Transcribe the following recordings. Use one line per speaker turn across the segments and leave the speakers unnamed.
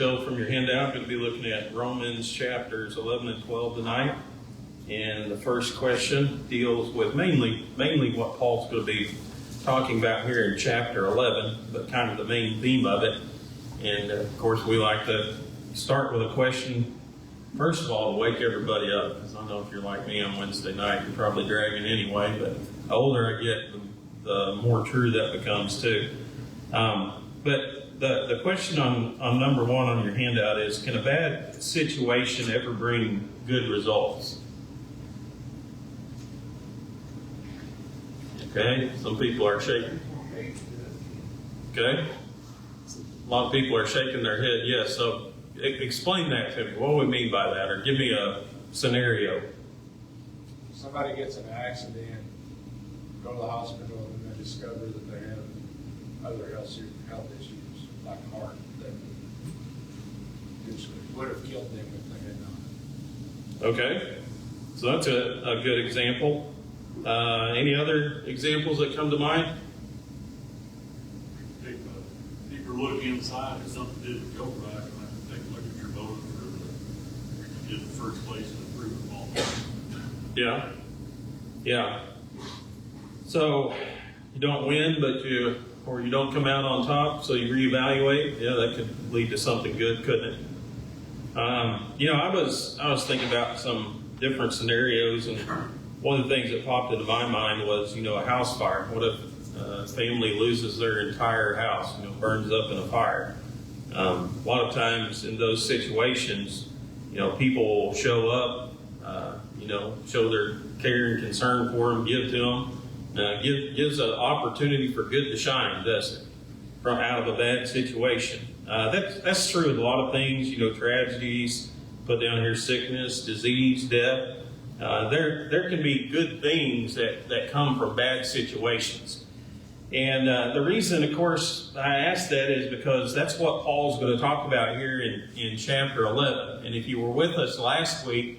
So from your handout, going to be looking at Romans chapters 11 and 12 tonight. And the first question deals with mainly what Paul's going to be talking about here in chapter 11, but kind of the main theme of it. And of course, we like to start with a question, first of all, to wake everybody up. Because I know if you're like me on Wednesday night, you're probably dragging anyway, but the older I get, the more true that becomes too. But the question on number one on your handout is, can a bad situation ever bring good results? Okay, some people are shaking. Okay, a lot of people are shaking their head. Yes, so explain that to me. What do we mean by that? Or give me a scenario.
Somebody gets in an accident, go to the hospital, and they discover that they have other health issues, like heart, that would have killed them if they had not.
Okay, so that's a good example. Any other examples that come to mind?
Take a deeper look inside. If something didn't go right, you have to take a look at your motive for the first place and improve it all.
Yeah. So you don't win, or you don't come out on top, so you reevaluate. Yeah, that could lead to something good, couldn't it? I was thinking about some different scenarios, and one of the things that popped into my mind was, a house fire. What if a family loses their entire house, burns up in a fire? A lot of times in those situations, people will show up, show their care and concern for them, give to them. Gives an opportunity for good to shine, doesn't it? From out of a bad situation. That's true with a lot of things, tragedies, put down here sickness, disease, death. There can be good things that come from bad situations. And the reason, of course, I asked that is because that's what Paul's going to talk about here in chapter 11. And if you were with us last week,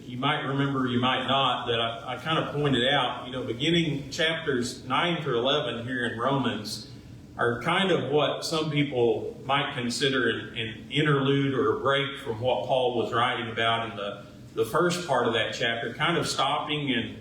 you might remember, you might not, that I kind of pointed out, beginning chapters 9 through 11 here in Romans are kind of what some people might consider an interlude or a break from what Paul was writing about in the first part of that chapter, kind of stopping and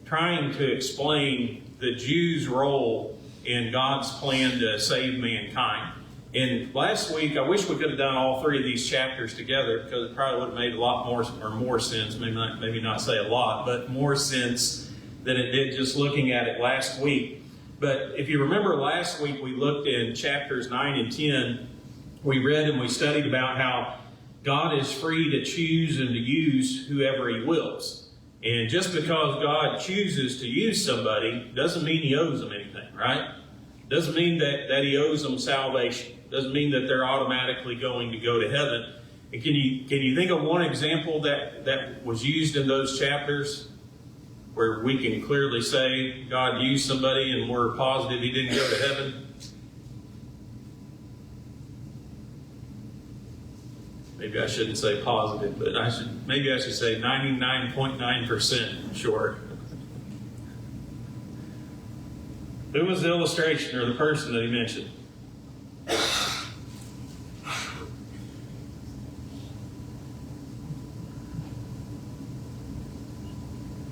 trying to explain the Jews' role in God's plan to save mankind. And last week, I wish we could have done all three of these chapters together, because it probably would have made a lot more sense, maybe not say a lot, but more sense than it did just looking at it last week. But if you remember last week, we looked in chapters 9 and 10, we read and we studied about how God is free to choose and to use whoever He wills. And just because God chooses to use somebody doesn't mean He owes them anything, right? Doesn't mean that He owes them salvation. Doesn't mean that they're automatically going to go to heaven. And can you think of one example that was used in those chapters where we can clearly say God used somebody and we're positive He didn't go to heaven? Maybe I shouldn't say positive, but I should say 99.9% sure. Who was the illustration or the person that he mentioned?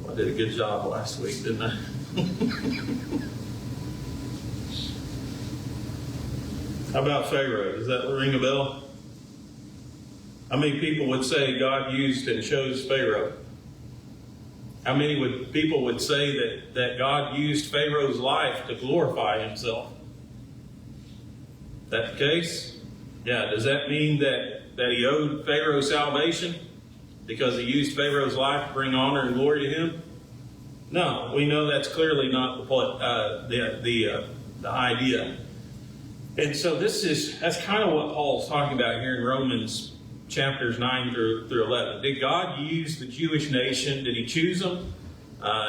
I did a good job last week, didn't I? How about Pharaoh? Does that ring a bell? How many people would say God used and chose Pharaoh? How many people would say that God used Pharaoh's life to glorify Himself? Is that the case? Yeah. Does that mean that He owed Pharaoh salvation because He used Pharaoh's life to bring honor and glory to Him? No, we know that's clearly not the idea. And so that's kind of what Paul's talking about here in Romans chapters 9 through 11. Did God use the Jewish nation? Did He choose them?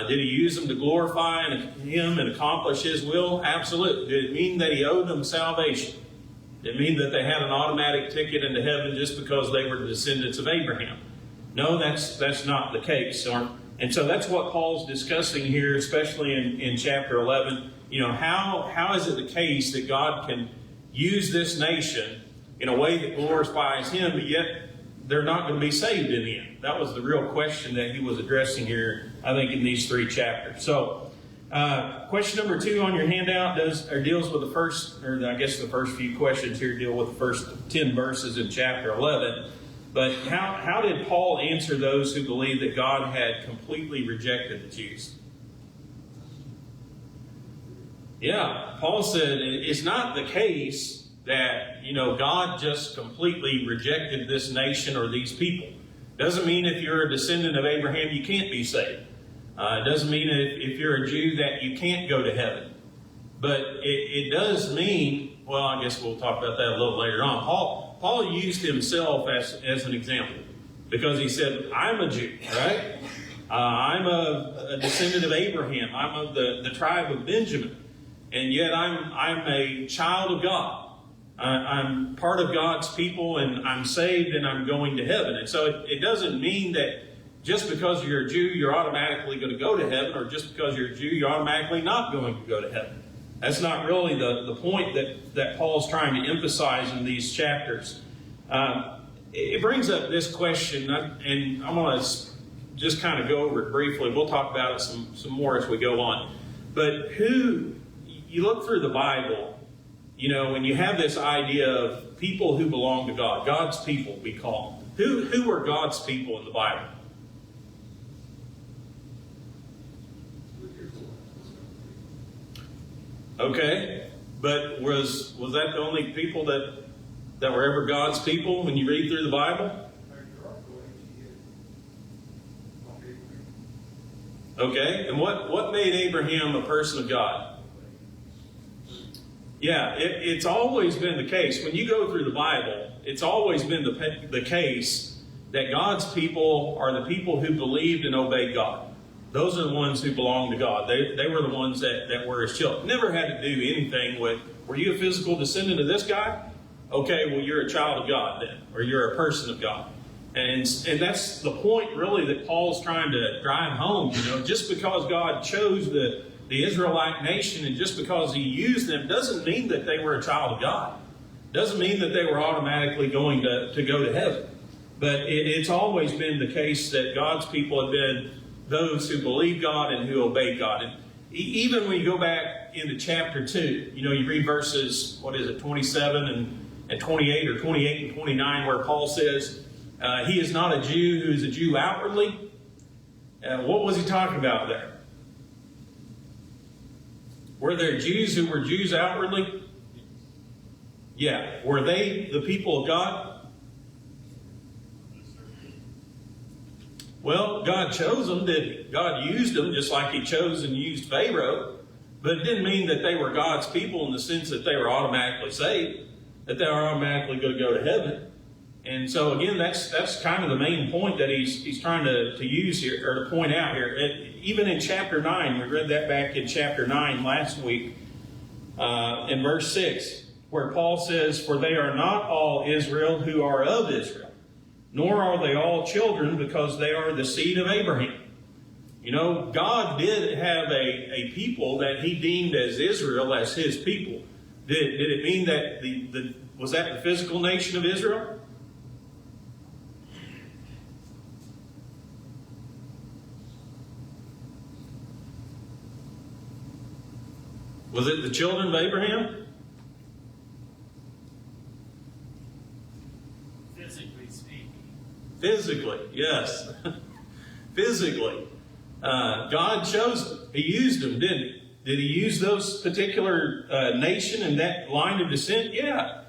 Did He use them to glorify Him and accomplish His will? Absolutely. Did it mean that He owed them salvation? Did it mean that they had an automatic ticket into heaven just because they were the descendants of Abraham? No, that's not the case. And so that's what Paul's discussing here, especially in chapter 11. How is it the case that God can use this nation in a way that glorifies him, but yet they're not going to be saved in the end. That was the real question that he was addressing here, I think, in these 3 chapters. So, question number 2 on your handout deals with the first, or I guess the first few questions here deal with the first 10 verses in chapter 11. But how did Paul answer those who believed that God had completely rejected the Jews? Yeah, Paul said it's not the case that, God just completely rejected this nation or these people. Doesn't mean if you're a descendant of Abraham you can't be saved. It doesn't mean if you're a Jew that you can't go to heaven. But it does mean, well, I guess we'll talk about that a little later on. Paul used himself as an example because he said, I'm a Jew, right? I'm a descendant of Abraham. I'm of the tribe of Benjamin. And yet I'm a child of God. I'm part of God's people, and I'm saved, and I'm going to heaven. And so it doesn't mean that just because you're a Jew, you're automatically going to go to heaven, or just because you're a Jew, you're automatically not going to go to heaven. That's not really the point that Paul's trying to emphasize in these chapters. It brings up this question, and I'm going to just kind of go over it briefly. We'll talk about it some more as we go on. But you look through the Bible, when you have this idea of people who belong to God, God's people we call them. Who are God's people in the Bible? Okay, but was that the only people that were ever God's people when you read through the Bible? Okay, and what made Abraham a person of God? Yeah, it's always been the case. When you go through the Bible, it's always been the case that God's people are the people who believed and obeyed God. Those are the ones who belong to God. They were the ones that were His children. Never had to do anything with, were you a physical descendant of this guy? Okay, well, you're a child of God then, or you're a person of God. And that's the point, really, that Paul's trying to drive home. Just because God chose the Israelite nation and just because He used them doesn't mean that they were a child of God. Doesn't mean that they were automatically going to go to heaven. But it's always been the case that God's people have been those who believe God and who obey God. And even when you go back into chapter 2, you read verses, 27 and 28 or 28 and 29, where Paul says, he is not a Jew who is a Jew outwardly. What was he talking about there? Were there Jews who were Jews outwardly? Yeah. Were they the people of God? Well, God chose them, didn't He? God used them just like He chose and used Pharaoh. But it didn't mean that they were God's people in the sense that they were automatically saved, that they were automatically going to go to heaven. And so again, that's kind of the main point that he's trying to use here, or to point out here. Even in chapter 9, we read that back in chapter 9 last week, in verse 6, where Paul says, "For they are not all Israel who are of Israel, nor are they all children, because they are the seed of Abraham." God did have a people that He deemed as Israel, as His people. Did it mean that was that the physical nation of Israel? Was it the children of Abraham?
Physically speaking.
Physically, yes. Physically. God chose them. He used them, didn't He? Did He use those particular nation and that line of descent? Yeah.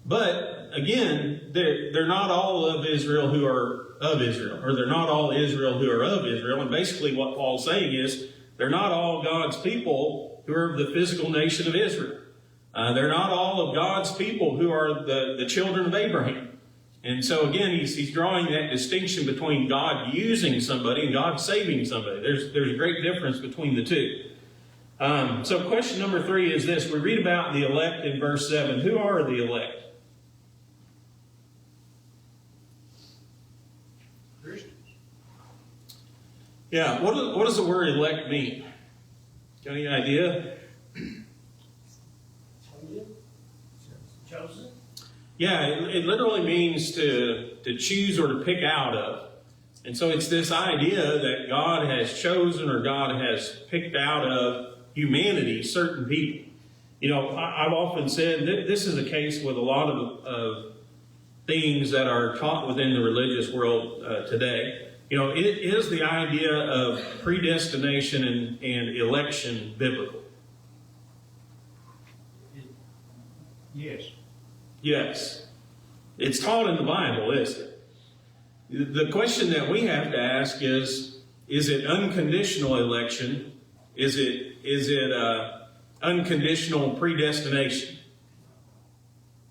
But, again, they're not all of Israel who are of Israel. Or they're not all Israel who are of Israel. And basically what Paul's saying is, they're not all God's people who are the physical nation of Israel. They're not all of God's people who are the children of Abraham. And so again, he's drawing that distinction between God using somebody and God saving somebody. There's a great difference between the two. So question number 3 is this. We read about the elect in verse 7. Who are the elect?
Christians.
Yeah, what does the word elect mean? Got any idea?
Chosen?
Yeah, it literally means to choose or to pick out of. And so it's this idea that God has chosen or God has picked out of humanity certain people. You know, I've often said that this is a case with a lot of things that are taught within the religious world today. You know, it is the idea of predestination and election biblical.
Yes.
Yes. It's taught in the Bible, isn't it? The question that we have to ask is it unconditional election? Is it unconditional predestination?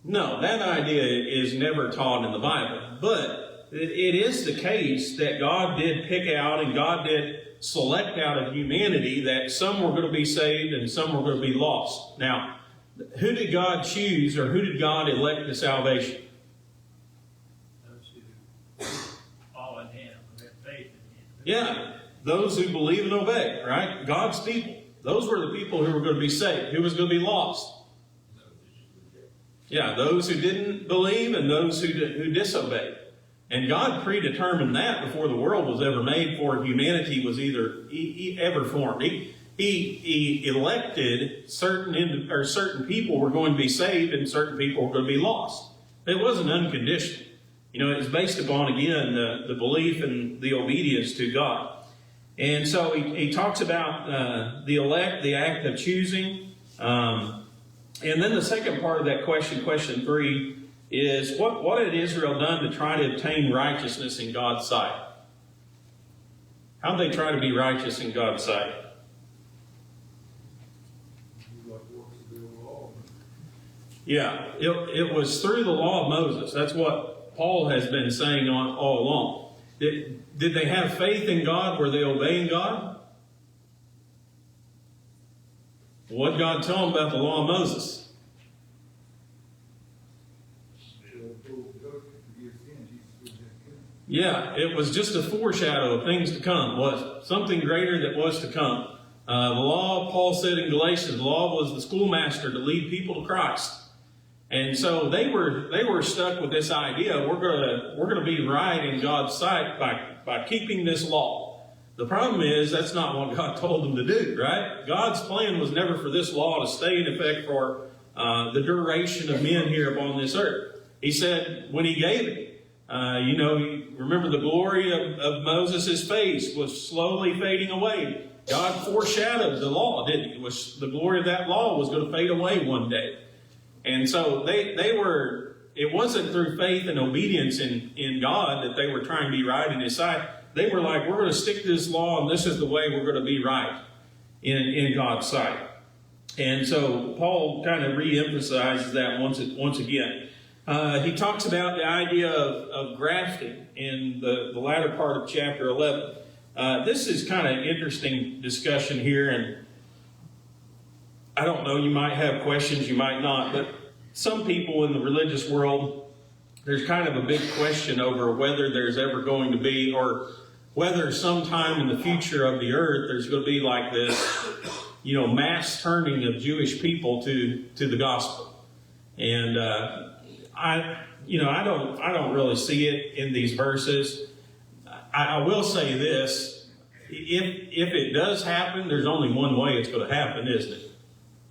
No, that idea is never taught in the Bible. But it is the case that God did pick out and God did select out of humanity that some were going to be saved and some were going to be lost. Now, who did God choose or who did God elect to salvation?
Those who follow in Him, who have faith in Him.
Yeah, those who believe and obey, right? God's people. Those were the people who were going to be saved. Who was going to be lost? Yeah, those who didn't believe and those who disobeyed. And God predetermined that before the world was ever made, for humanity was ever formed. He elected certain people were going to be saved and certain people were going to be lost. It wasn't unconditional. You know, it was based upon, again, the belief and the obedience to God. And so he talks about the elect, the act of choosing. And then the second part of that question 3, is what had Israel done to try to obtain righteousness in God's sight? How did they try to be righteous in God's sight? Yeah, it was through the law of Moses. That's what Paul has been saying all along. Did they have faith in God? Were they obeying God? What did God tell them about the law of Moses? Yeah, it was just a foreshadow of things to come. Was something greater that was to come. The law, Paul said in Galatians, the law was the schoolmaster to lead people to Christ. And so they were stuck with this idea: we're gonna be right in God's sight by keeping this law. The problem is that's not what God told them to do, right? God's plan was never for this law to stay in effect for the duration of men here upon this earth. He said when He gave it, remember the glory of Moses' face was slowly fading away. God foreshadowed the law, didn't He? The glory of that law was going to fade away one day. And so it wasn't through faith and obedience in God that they were trying to be right in His sight. They were like, we're going to stick to this law, and this is the way we're going to be right in God's sight. And so Paul kind of re-emphasizes that once again. He talks about the idea of grafting in the latter part of chapter 11. This is kind of interesting discussion here, and I don't know, you might have questions, you might not, but some people in the religious world, there's kind of a big question over whether there's ever going to be, or whether sometime in the future of the earth there's going to be like this, mass turning of Jewish people to the gospel. And I don't really see it in these verses. I will say this: if it does happen, there's only one way it's going to happen, isn't it?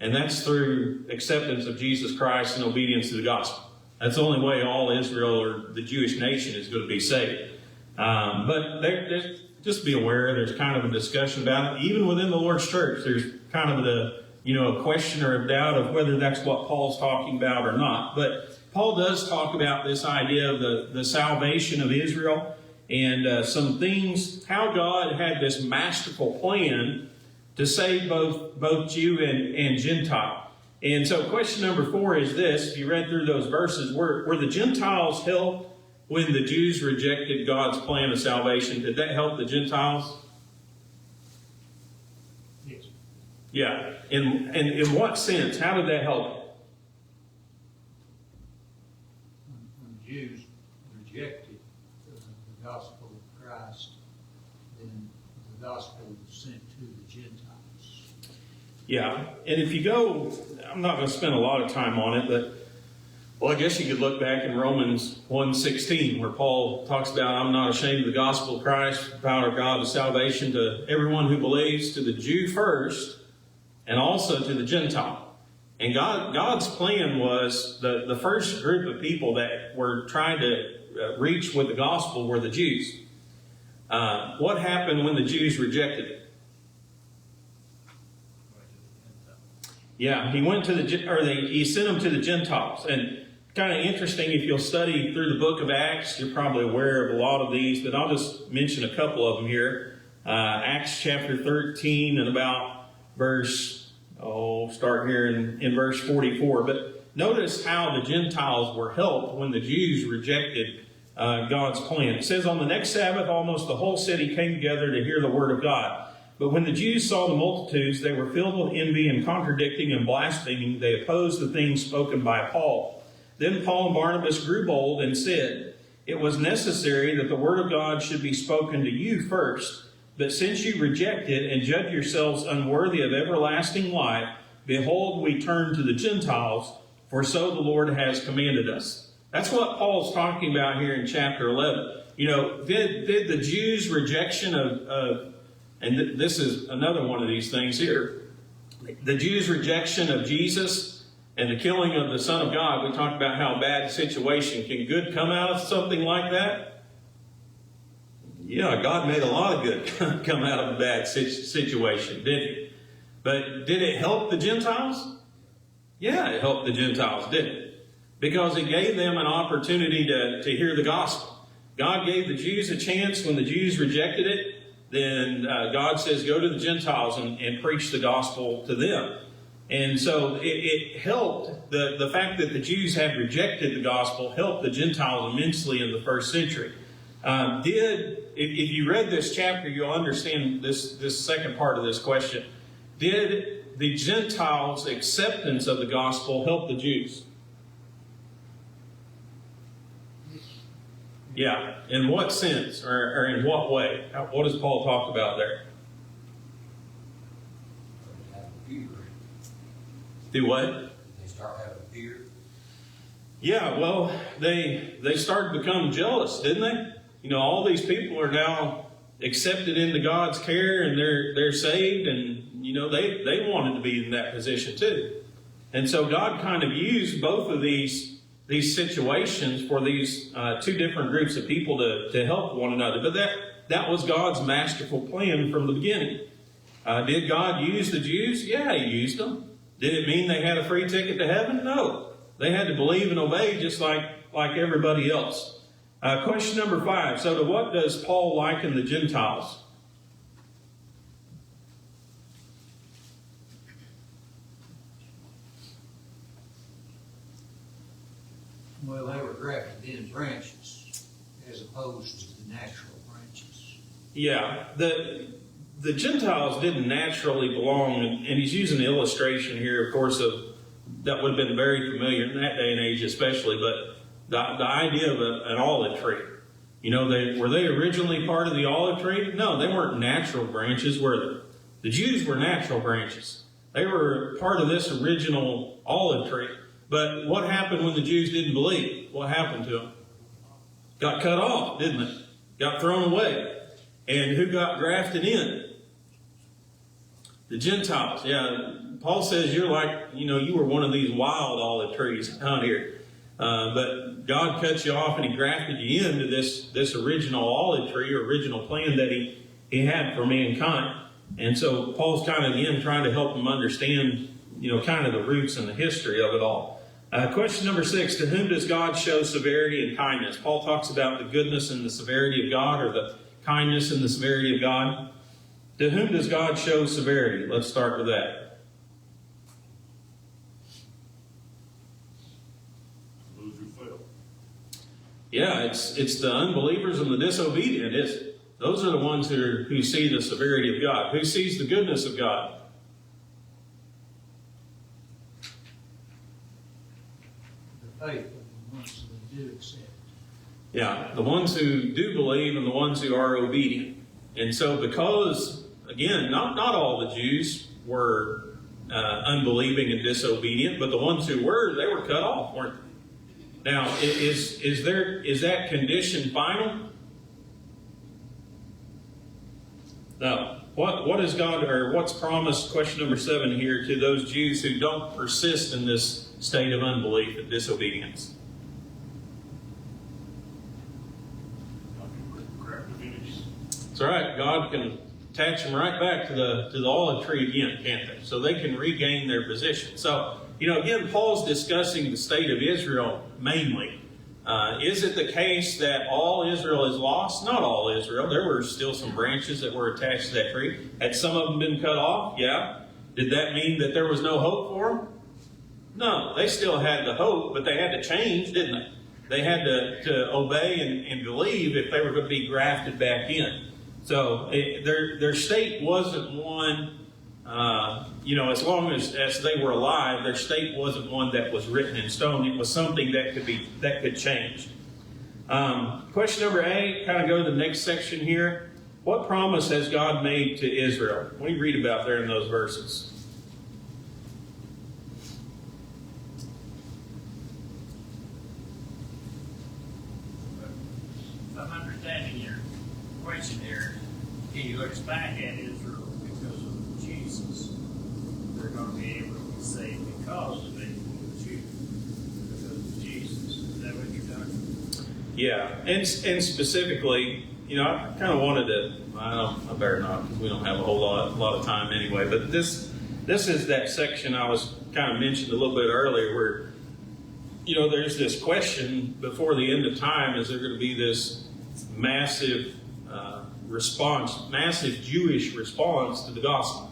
And that's through acceptance of Jesus Christ and obedience to the gospel. That's the only way all Israel or the Jewish nation is going to be saved. But just be aware, there's kind of a discussion about it. Even within the Lord's church, there's kind of a question or a doubt of whether that's what Paul's talking about or not. But Paul does talk about this idea of the salvation of Israel and some things, how God had this masterful plan to save both Jew and Gentile. And so question number 4 is this: if you read through those verses, were the Gentiles helped when the Jews rejected God's plan of salvation? Did that help the Gentiles?
Yes.
Yeah. In what sense? How did that help?
When the Jews rejected the gospel of Christ, then the gospel was sent to the Gentiles.
Yeah, and if you go, I'm not going to spend a lot of time on it, but Well, I guess you could look back in Romans 1:16, where Paul talks about, I'm not ashamed of the gospel of Christ, the power of God of salvation to everyone who believes, to the Jew first, and also to the Gentile. And God's plan was the first group of people that were trying to reach with the gospel were the Jews. What happened when the Jews rejected it? Yeah, he went to he sent them to the Gentiles. And kind of interesting, if you'll study through the book of Acts, you're probably aware of a lot of these, but I'll just mention a couple of them here. Acts chapter 13 and about start here in verse 44. But notice how the Gentiles were helped when the Jews rejected God's plan. It says, on the next Sabbath, almost the whole city came together to hear the word of God. But when the Jews saw the multitudes, they were filled with envy, and contradicting and blaspheming, they opposed the things spoken by Paul. Then Paul and Barnabas grew bold and said, it was necessary that the word of God should be spoken to you first. But since you reject it and judge yourselves unworthy of everlasting life, behold, we turn to the Gentiles, for so the Lord has commanded us. That's what Paul's talking about here in chapter 11. You know, did the Jews' rejection and this is another one of these things here, the Jews' rejection of Jesus and the killing of the Son of God, we talked about how bad a situation. Can good come out of something like that? Yeah, God made a lot of good come out of a bad situation, didn't he? But did it help the Gentiles? Yeah, it helped the Gentiles, didn't it? Because it gave them an opportunity to hear the gospel. God gave the Jews a chance. When the Jews rejected it, then God says, go to the Gentiles and preach the gospel to them. And so it helped, the fact that the Jews had rejected the gospel helped the Gentiles immensely in the first century. If you read this chapter, you'll understand this second part of this question. Did the Gentiles' acceptance of the gospel help the Jews? Yeah. In what sense or in what way? What does Paul talk about there? Do what?
They start having fear.
Yeah, well, they started to become jealous, didn't they? You know, all these people are now accepted into God's care, and they're saved, and you know they wanted to be in that position too. And so God kind of used both of these situations for these two different groups of people to help one another. But that was God's masterful plan from the beginning. Did God use the Jews? Yeah, He used them. Did it mean they had a free ticket to heaven? No. They had to believe and obey just like everybody else. Question number 5. So to what does Paul liken the Gentiles?
Well, they were grafted in branches as opposed to the natural branches.
Yeah, the Gentiles didn't naturally belong, and he's using an illustration here, of course, that would have been very familiar in that day and age especially, but the idea of an olive tree. You know, were they originally part of the olive tree? No, they weren't natural branches, were they? The Jews were natural branches. They were part of this original olive tree. But what happened when the Jews didn't believe? What happened to them? Got cut off, didn't it? Got thrown away. And who got grafted in? The Gentiles. Yeah, Paul says you're like, you were one of these wild olive trees out here. But God cut you off and He grafted you into this original olive tree or original plan that He had for mankind. And so Paul's kind of, again, trying to help them understand, kind of the roots and the history of it all. Question number 6, to whom does God show severity and kindness? Paul talks about the goodness and the severity of God, or the kindness and the severity of God. To whom does God show severity? Let's start with that.
Those who fail.
Yeah, it's the unbelievers and the disobedient, isn't it? Those are the ones who see the severity of God. Who sees the goodness of God?
The faithful, the ones that do accept.
Yeah, the ones who do believe and the ones who are obedient. And so because, again, not all the Jews were unbelieving and disobedient, but the ones who were, they were cut off, weren't they? Now, is that condition final? No. What is God, or what's promised, question number 7 here, to those Jews who don't persist in this state of unbelief and disobedience? That's right. God can attach them right back to the olive tree again, can't they? So they can regain their position. So, again, Paul's discussing the state of Israel mainly. Is it the case that all Israel is lost? Not all Israel. There were still some branches that were attached to that tree. Had some of them been cut off? Yeah. Did that mean that there was no hope for them? No. They still had the hope, but they had to change, didn't they? They had to obey and believe if they were going to be grafted back in. So their state wasn't one, as long as they were alive, their state wasn't one that was written in stone. It was something that could change. Question number 8, kind of go to the next section here. What promise has God made to Israel? What do you read about there in those verses?
If I'm understanding your question here, he looks back at Israel because of Jesus. They're going to be able to be saved because of it, because of Jesus. Is that what you're talking about?
Yeah, and specifically, I kind of wanted to. I better not, because we don't have a whole lot of time anyway. But this is that section I was kind of mentioned a little bit earlier, where there's this question before the end of time: is there going to be this massive massive Jewish response to the gospel?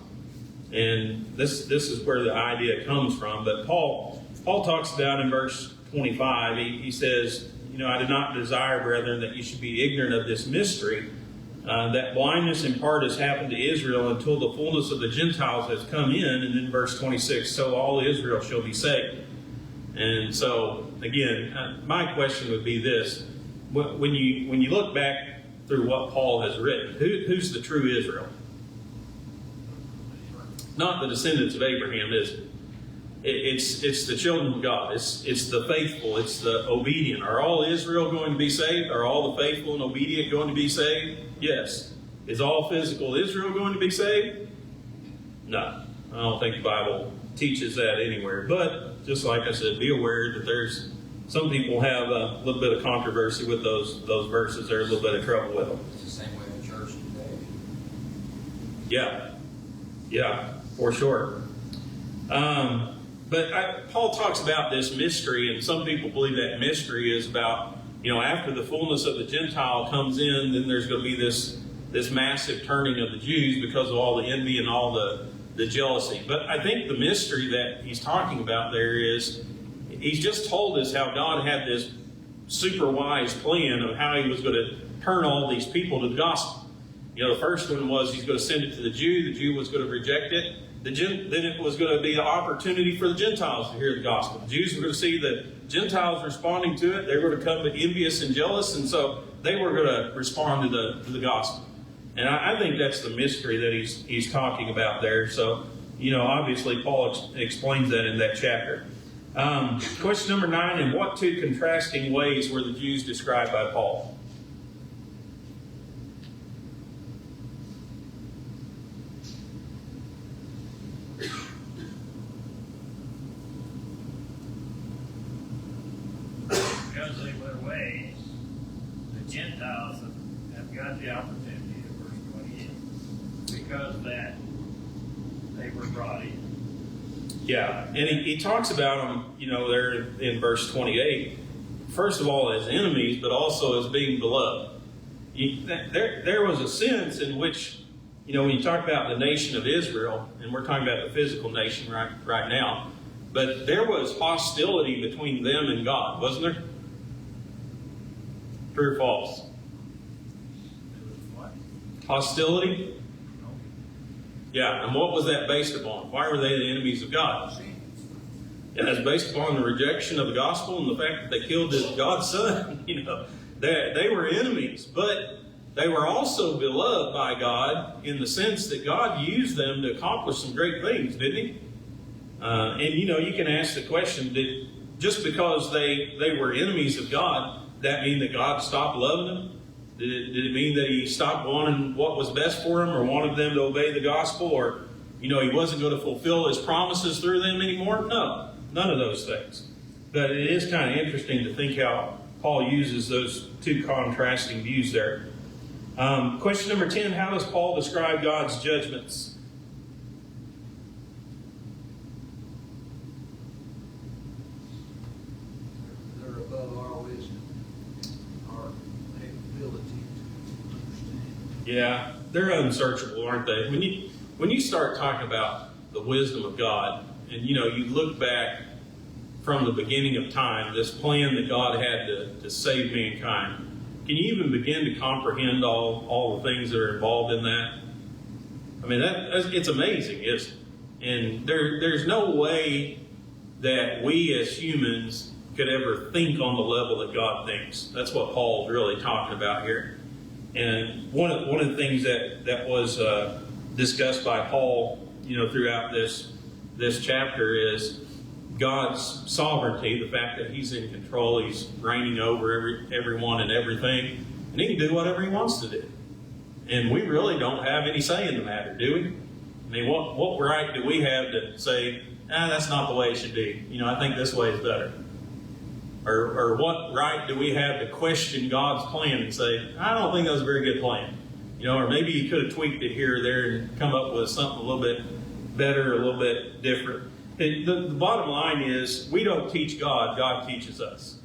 And this is where the idea comes from. But Paul talks about in verse 25. He says, I do not desire, brethren, that you should be ignorant of this mystery, that blindness in part has happened to Israel until the fullness of the Gentiles has come in. And then verse 26, so all Israel shall be saved. And so, again, my question would be this. When you look back through what Paul has written, who's the true Israel? Not the descendants of Abraham, is it? It's the children of God. It's the faithful. It's the obedient. Are all Israel going to be saved? Are all the faithful and obedient going to be saved? Yes. Is all physical Israel going to be saved? No. I don't think the Bible teaches that anywhere. But, just like I said, be aware that there's some people have a little bit of controversy with those verses. They're a little bit of trouble with them.
It's the same way in the church today.
Yeah, for sure. But Paul talks about this mystery, and some people believe that mystery is about, after the fullness of the Gentile comes in, then there's going to be this massive turning of the Jews because of all the envy and all the jealousy. But I think the mystery that he's talking about there is, he's just told us how God had this super wise plan of how he was going to turn all these people to the gospel. The first one was he's going to send it to the Jew was going to reject it. Then it was going to be an opportunity for the Gentiles to hear the gospel. The Jews were going to see the Gentiles responding to it. They were going to come envious and jealous, and so they were going to respond to the gospel. And I think that's the mystery that he's talking about there. So, obviously Paul explains that in that chapter. Question number 9, in what two contrasting ways were the Jews described by Paul?
Because they went away, the Gentiles have got the opportunity in verse 28 because that they were brought in.
Yeah, and he talks about them, there in verse 28, first of all as enemies, but also as being beloved. There was a sense in which, when you talk about the nation of Israel, and we're talking about the physical nation right now, but there was hostility between them and God, wasn't there? True or false?
It was what?
Hostility? Yeah, and what was that based upon? Why were they the enemies of God? And that's based upon the rejection of the gospel and the fact that they killed God's son. They were enemies, but they were also beloved by God in the sense that God used them to accomplish some great things, didn't he? And you can ask the question, just because they were enemies of God, that mean that God stopped loving them? Did it mean that he stopped wanting what was best for them, or wanted them to obey the gospel, or, he wasn't going to fulfill his promises through them anymore? No, none of those things. But it is kind of interesting to think how Paul uses those two contrasting views there. Question number 10, how does Paul describe God's judgments?
They're above our wisdom, our ability to understand.
Yeah, they're unsearchable, aren't they? When you start talking about the wisdom of God, and you look back from the beginning of time, this plan that God had to save mankind, can you even begin to comprehend all the things that are involved in that? I mean, it's amazing, isn't it? And there's no way that we as humans could ever think on the level that God thinks. That's what Paul's really talking about here. And one of the things that was discussed by Paul, throughout this chapter is God's sovereignty, the fact that he's in control, he's reigning over everyone and everything, and he can do whatever he wants to do. And we really don't have any say in the matter, do we? I mean, what right do we have to say, that's not the way it should be? I think this way is better. Or what right do we have to question God's plan and say, I don't think that was a very good plan? Or maybe you could have tweaked it here or there and come up with something a little bit better, a little bit different. The bottom line is, we don't teach God, God teaches us.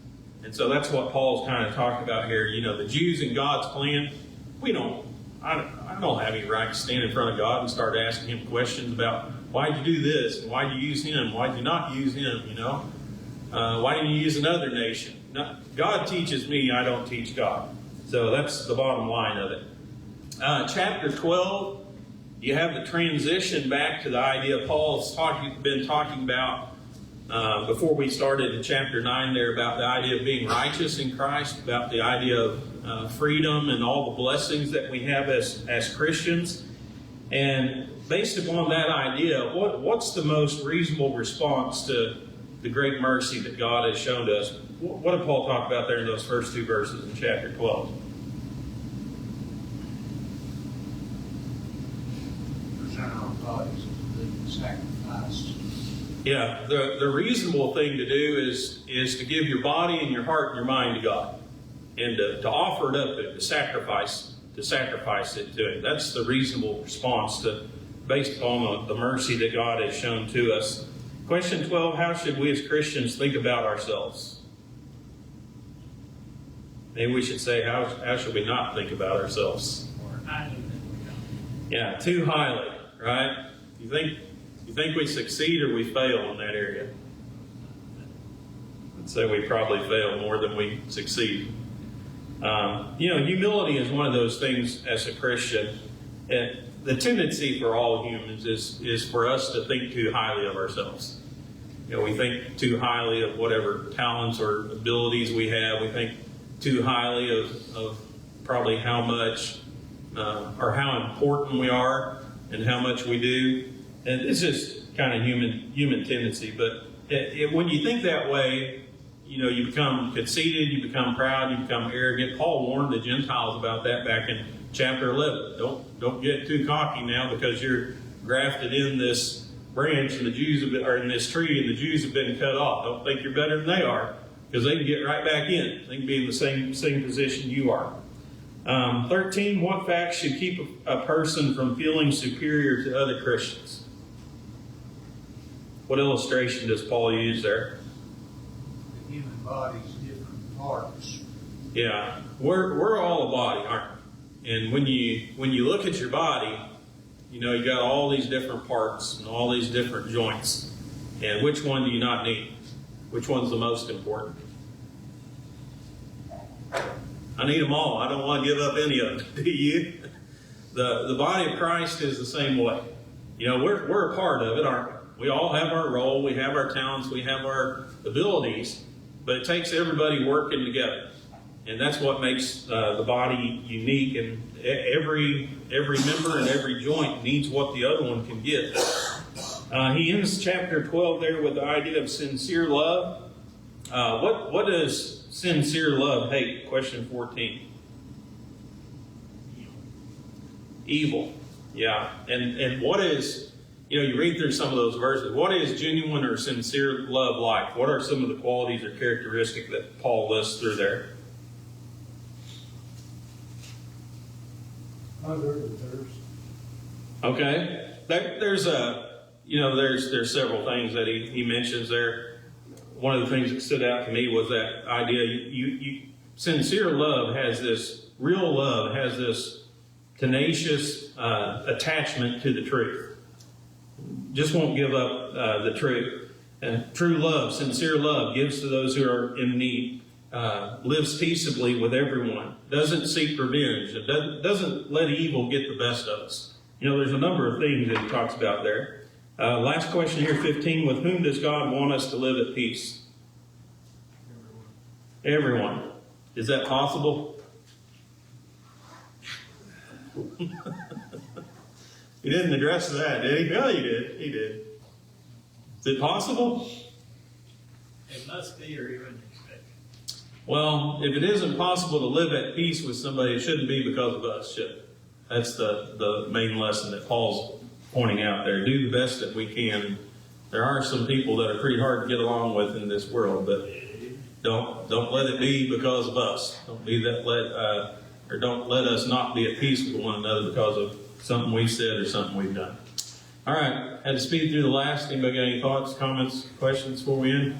And so that's what Paul's kind of talking about here. The Jews and God's plan, I don't have any right to stand in front of God and start asking him questions about, why'd you do this? And why'd you use him? Why'd you not use him? Why didn't you use another nation? No, God teaches me, I don't teach God. So that's the bottom line of it. Chapter 12, you have the transition back to the idea Paul's been talking about before we started in chapter 9 there, about the idea of being righteous in Christ, about the idea of freedom and all the blessings that we have as Christians. And based upon that idea, what's the most reasonable response to the great mercy that God has shown to us? What did Paul talk about there in those first two verses in chapter 12?
Present our bodies as a living sacrifice.
Yeah, the reasonable thing to do is to give your body and your heart and your mind to God, and to offer it up, to sacrifice it to Him. That's the reasonable response based upon the mercy that God has shown to us. Question 12, how should we as Christians think about ourselves? Maybe we should say, how should we not think about ourselves?
Or highly than we don't.
Yeah, too highly, right? You think we succeed or we fail in that area? I'd say we probably fail more than we succeed. Humility is one of those things as a Christian. The tendency for all humans is for us to think too highly of ourselves. We think too highly of whatever talents or abilities we have. We think too highly of probably how much or how important we are and how much we do. And it's just kind of human tendency. But when you think that way, you become conceited, you become proud, you become arrogant. Paul warned the Gentiles about that back in chapter 11. Don't get too cocky now because you're grafted in this branch and the Jews are in this tree and the Jews have been cut off. Don't think you're better than they are, because they can get right back in. They can be in the same position you are. 13, what facts should keep a person from feeling superior to other Christians? What illustration does Paul use there?
The human body's different parts.
Yeah, we're all a body, aren't we? And when you look at your body, you got all these different parts and all these different joints. And which one do you not need? Which one's the most important? I need them all. I don't want to give up any of them. Do you? The body of Christ is the same way. We're a part of it, aren't we? We all have our role. We have our talents. We have our abilities. But it takes everybody working together. And that's what makes the body unique. And every member and every joint needs what the other one can give. He ends chapter 12 there with the idea of sincere love. What does sincere love hate? Question 14. Evil. Yeah. And what is, you read through some of those verses. What is genuine or sincere love like? What are some of the qualities or characteristics that Paul lists through there? Okay. There's there's several things that he mentions there. One of the things that stood out to me was that idea. Sincere love has this, real love has this tenacious attachment to the truth. Just won't give up the truth. And true love, sincere love, gives to those who are in need. Lives peaceably with everyone. Doesn't seek revenge. Doesn't let evil get the best of us. There's a number of things that he talks about there. Last question here, 15. With whom does God want us to live at peace? Everyone. Is that possible? He didn't address that, did he? No, he did. He did. Is it possible?
It must be, or you wouldn't expect it.
Well, if it isn't possible to live at peace with somebody, it shouldn't be because of us, should it? That's the main lesson that Paul's pointing out there. Do the best that we can. There are some people that are pretty hard to get along with in this world, but don't let it be because of us. Don't let us not be at peace with one another because of something we've said or something we've done. All right, had to speed through the last. Anybody got any thoughts, comments, questions before we end?